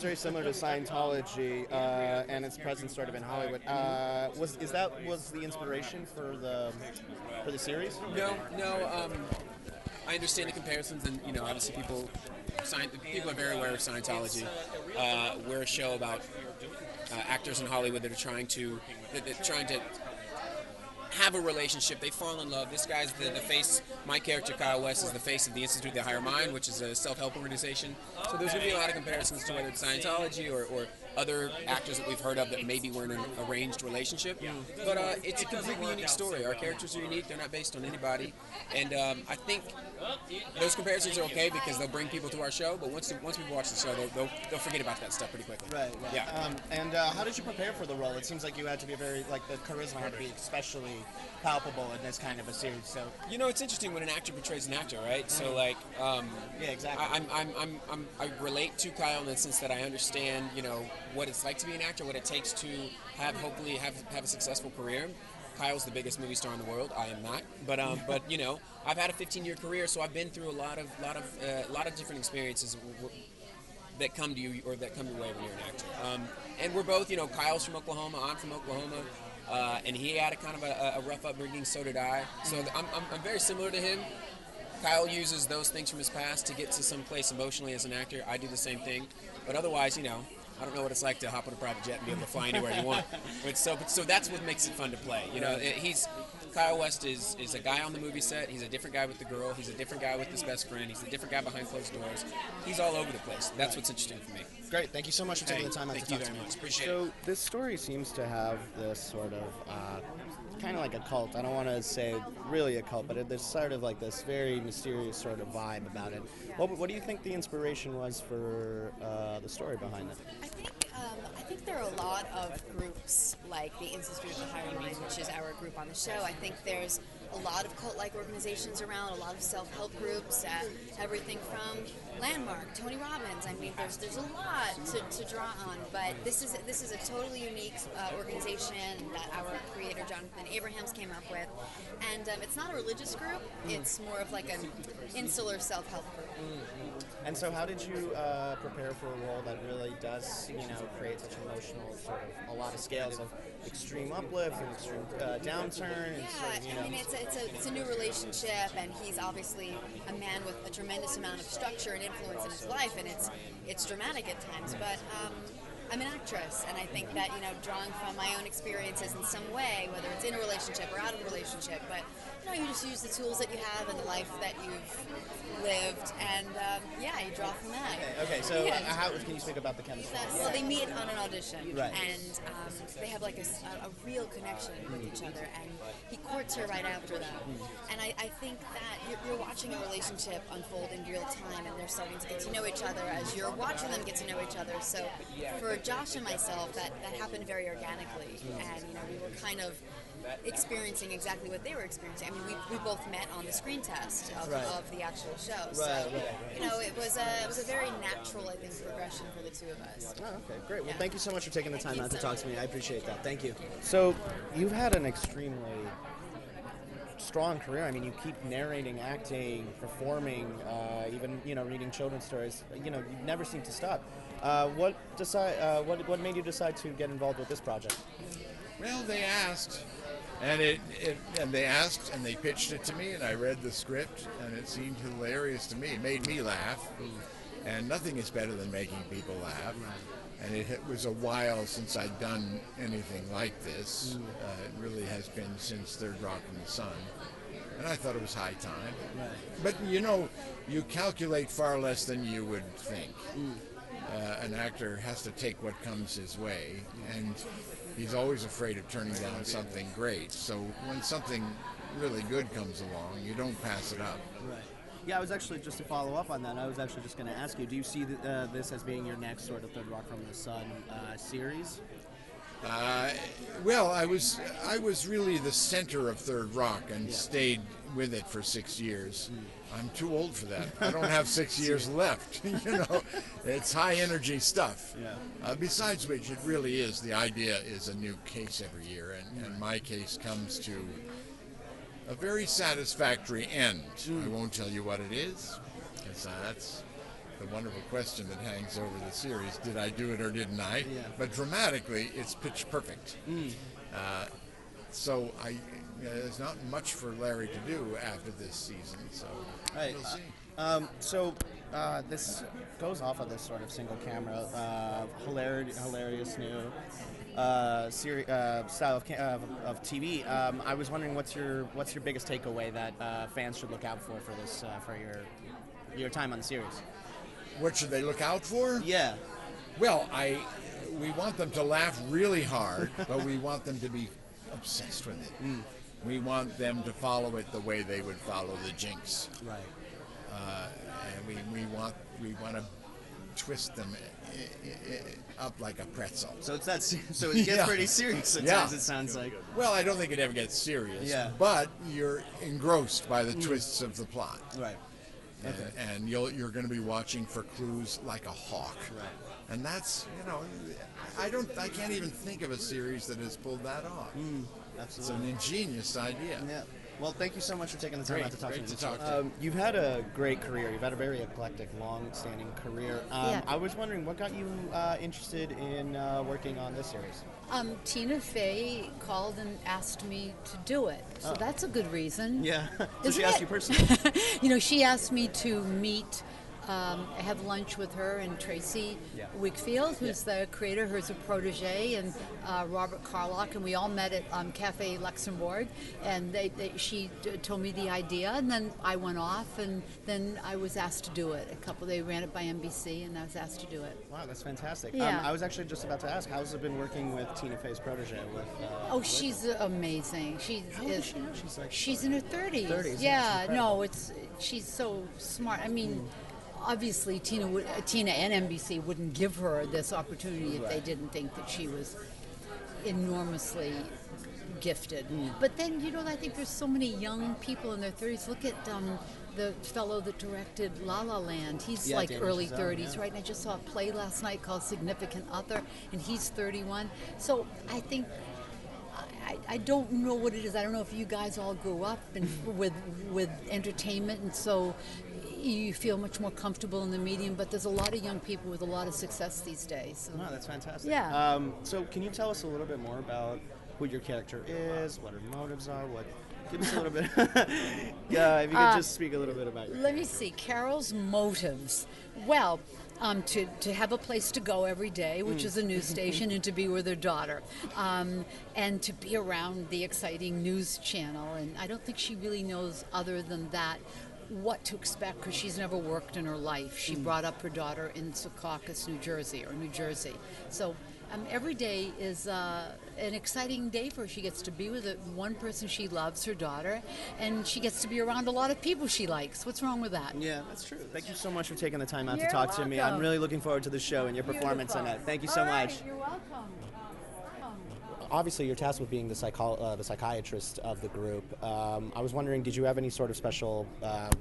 seems very similar to Scientology and its presence sort of in Hollywood. Was the inspiration for the series? No, no. I understand the comparisons, and obviously people are very aware of Scientology. We're a show about actors in Hollywood that are trying to have a relationship. They fall in love. This guy's the face. My character, Kyle West, is the face of the Institute of the Higher Mind, which is a self-help organization. So there's going to be a lot of comparisons to whether it's Scientology or other actors that we've heard of that maybe were in an arranged relationship. But it's a completely unique story. Our characters are unique. They're not based on anybody. And I think those comparisons are okay because they'll bring people to our show. But once people watch the show, they'll forget about that stuff pretty quickly. Right. Yeah. And how did you prepare for the role? It seems like you had to be the charisma had to be especially palpable in this kind of a series. So it's interesting when an actor portrays an actor, right? So yeah, exactly. I relate to Kyle in the sense that I understand what it's like to be an actor, what it takes to hopefully have a successful career. Kyle's the biggest movie star in the world. I am not, but I've had a 15-year career, so I've been through a lot of different experiences that come to you or that come your way when you're an actor. And we're both, Kyle's from Oklahoma, I'm from Oklahoma. And he had a kind of a rough upbringing, so did I. So I'm very similar to him. Kyle uses those things from his past to get to some place emotionally as an actor. I do the same thing. But otherwise, I don't know what it's like to hop on a private jet and be able to fly anywhere you want. So that's what makes it fun to play. Kyle West is a guy on the movie set. He's a different guy with the girl. He's a different guy with his best friend. He's a different guy behind closed doors. He's all over the place. That's what's interesting for me. Great. Thank you so much for taking the time out to talk to me. Appreciate it. So this story seems to have this sort of kind of like a cult. I don't want to say really a cult, but there's sort of like this very mysterious sort of vibe about it. What do you think the inspiration was for the story behind it? I think there are a lot of groups like the Institute of the Higher Mind, which is our group on the show. I think there's a lot of cult-like organizations around, a lot of self-help groups, everything from Landmark, Tony Robbins. I mean, there's a lot to draw on, but this is a totally unique organization that our creator Jonathan Abrahams came up with, and it's not a religious group. It's more of like an insular self-help group. And so how did you prepare for a role that really does, create such emotional sort of a lot of scales of extreme uplift and extreme downturn? And I mean, it's a new relationship, and he's obviously a man with a tremendous amount of structure and influence in his life, and it's dramatic at times, but I'm an actress, and I think that, drawing from my own experiences in some way, whether it's in a relationship or out of a relationship, but, you just use the tools that you have and the life that you've lived, and, you draw from that. Okay, so how can you speak about the chemistry? Well, they meet on an audition, right, and they have like a real connection with each other, and he courts her right after that. And I think that you're watching a relationship unfold in real time, and they're starting to get to know each other as you're watching them get to know each other. So for Josh and myself, that happened very organically, and we were kind of experiencing exactly what they were experiencing. I mean, we both met on the screen test of the actual show. So, it was a very natural, I think, progression for the two of us. Oh, okay, great. Well, thank you so much for taking the time out to talk to me. I appreciate that. Thank you. So, you've had an extremely strong career. I mean, you keep narrating, acting, performing, even, reading children's stories. You never seem to stop. What made you decide to get involved with this project? Well, they asked. And they asked, and they pitched it to me, and I read the script, and it seemed hilarious to me. It made me laugh, and nothing is better than making people laugh. And it was a while since I'd done anything like this. It really has been since Third Rock from the Sun. And I thought it was high time. But, you calculate far less than you would think. An actor has to take what comes his way, and he's always afraid of turning down something great. So when something really good comes along, you don't pass it up. Right. Yeah, I was actually, just to follow up on that, I was actually just going to ask you, do you see this as being your next sort of Third Rock from the Sun series? Well, I was really the center of Third Rock and stayed with it for 6 years. I'm too old for that. I don't have 6 years left. It's high energy stuff. Besides which, it really is. The idea is a new case every year, and my case comes to a very satisfactory end. I won't tell you what it is, because the wonderful question that hangs over the series: did I do it or didn't I? Yeah. But dramatically, it's pitch perfect. So there's not much for Larry to do after this season. So Right. we'll see. This goes off of this sort of single camera, hilarious new style of TV. I was wondering what's your biggest takeaway that fans should look out for this for your time on the series? What should they look out for? Yeah. Well, we want them to laugh really hard, but we want them to be obsessed with it. We want them to follow it the way they would follow the Jinx. Right. And we want to twist them up like a pretzel. So it's that. So it gets pretty serious at times. It sounds like. Well, I don't think it ever gets serious. Yeah. But you're engrossed by the twists of the plot. Right. And you're going to be watching for clues like a hawk. Right. And that's, I can't even think of a series that has pulled that off. It's Absolutely. an ingenious idea. Yeah. Well, thank you so much for taking the time out to talk Great to me. to talk to you. You've had a great career. You've had a very eclectic, long-standing career. Yeah. I was wondering, what got you interested in working on this series? Tina Fey called and asked me to do it, so that's a good reason. Yeah. So Isn't she asked it? you personally? She asked me to meet, have lunch with her and Tracy Wickfield, who's the creator, who's a protege, and Robert Carlock, and we all met at Cafe Luxembourg, and she told me the idea, and then I went off, and then I was asked to do it. They ran it by NBC, and I was asked to do it. Wow, that's fantastic. Yeah. I was actually just about to ask, how's it been working with Tina Fey's protege? She's amazing. How old is she now? She's in her 30s. 30s, that's Yeah, incredible. she's so smart. I mean, obviously Tina and NBC wouldn't give her this opportunity if they didn't think that she was enormously gifted. But then, I think there's so many young people in their 30s. Look at the fellow that directed La La Land. He's like Damien early Chazelle, 30s, right? And I just saw a play last night called Significant Other, and he's 31. So I think I don't know what it is. I don't know if you guys all grew up with entertainment, and so you feel much more comfortable in the medium, but there's a lot of young people with a lot of success these days. So. Wow, that's fantastic. Yeah. So can you tell us a little bit more about who your character is, what her motives are, give us a little bit. Yeah, if you could just speak a little bit about your Let me see. Carol's motives. Well, to have a place to go every day, which is a news station, and to be with her daughter, and to be around the exciting news channel. And I don't think she really knows, other than that, what to expect, because she's never worked in her life. She brought up her daughter in Secaucus, New Jersey. So every day is an exciting day for her. She gets to be with one person she loves, her daughter, and she gets to be around a lot of people she likes. What's wrong with that? Yeah, that's true. Thank you so much for taking the time out You're to talk to me. I'm welcome. really looking forward to the show and your performance in it. Thank you so All right, much. You're welcome. Obviously, you're tasked with being the psychiatrist of the group. I was wondering, did you have any sort of special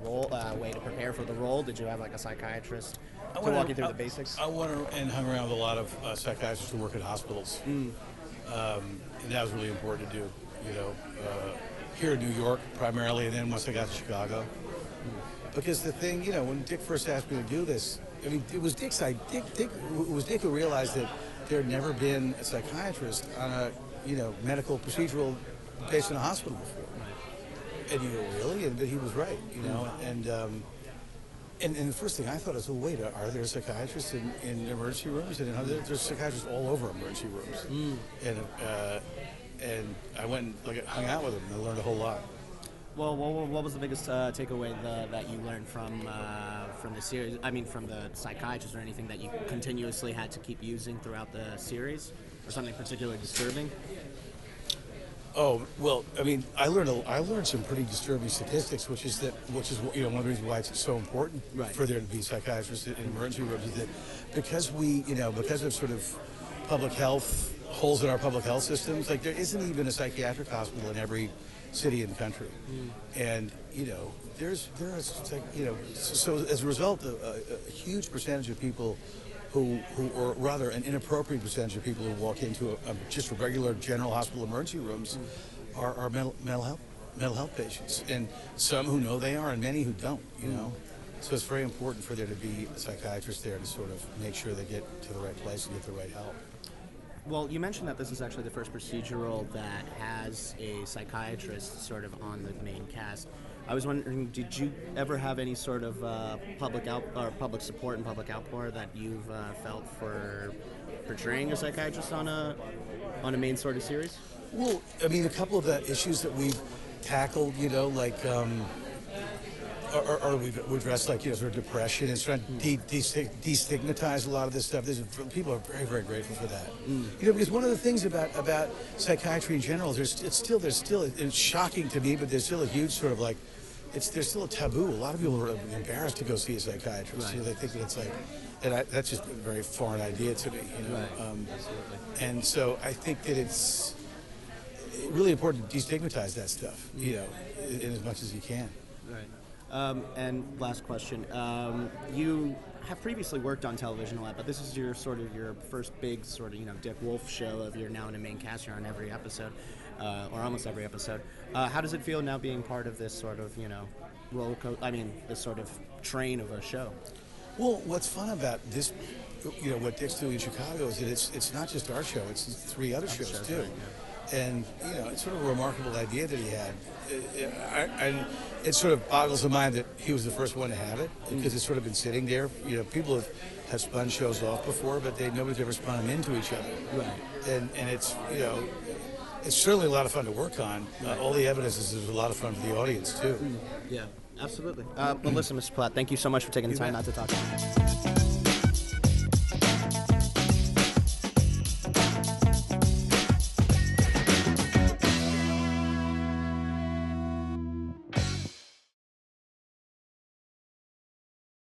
way to prepare for the role? Did you have like a psychiatrist to walk you through the basics? I went and hung around with a lot of psychiatrists who work at hospitals, and that was really important to do. Here in New York primarily, and then once I got to Chicago, because the thing, when Dick first asked me to do this, I mean, it was Dick's idea. It was Dick who realized that there had never been a psychiatrist on a medical procedural based in a hospital before. And you go, really? And he was right, And the first thing I thought is, well, wait, are there psychiatrists in emergency rooms? And there's psychiatrists all over emergency rooms. And I went and hung out with them, and I learned a whole lot. Well, what was the biggest takeaway that you learned from the series? I mean, from the psychiatrist, or anything that you continuously had to keep using throughout the series, or something particularly disturbing? Oh well, I mean, I learned some pretty disturbing statistics, which is one of the reasons why it's so important for there to be psychiatrists in emergency rooms, is that because because of sort of public health holes in our public health systems, there isn't even a psychiatric hospital in every city in the country, and so as a result, a huge percentage of people or rather an inappropriate percentage of people who walk into just regular general hospital emergency rooms are mental health patients, and some who know they are, and many who don't. So it's very important for there to be a psychiatrist there to sort of make sure they get to the right place and get the right help. Well, you mentioned that this is actually the first procedural that has a psychiatrist sort of on the main cast. I was wondering, did you ever have any sort of public support and public outpour that you've felt for portraying a psychiatrist on a main sort of series? Well, I mean, a couple of the issues that we've tackled, you know, like, or we've addressed, like, you know, sort of depression and trying to destigmatize a lot of this stuff. People are very, very grateful for that. You know, because one of the things about psychiatry in general, it's shocking to me, but there's still a huge sort of like, there's still a taboo. A lot of people are embarrassed to go see a psychiatrist. Right. You know, they think that it's like, that's just a very foreign idea to me. You know, Right. Absolutely. and so I think that it's really important to destigmatize that stuff. You know, in as much as you can. Right. And last question. You have previously worked on television a lot, but this is your first big sort of, you know, Dick Wolf show of you're now in a main cast, you're on every episode, or almost every episode. How does it feel now being part of this sort of, you know, this sort of train of a show? Well, what's fun about this, you know, what Dick's doing in Chicago is that it's not just our show, it's 3 other shows too. Right, yeah. And, you know, it's sort of a remarkable idea that he had. And it sort of boggles the mind that he was the first one to have it, because it's sort of been sitting there. You know, people have spun shows off before, but nobody's ever spun them into each other. Right. And it's, you know, it's certainly a lot of fun to work on. All the evidence is there's a lot of fun for the audience, too. Yeah, absolutely. Well, listen, Mr. Platt, thank you so much for taking the time out to talk to me.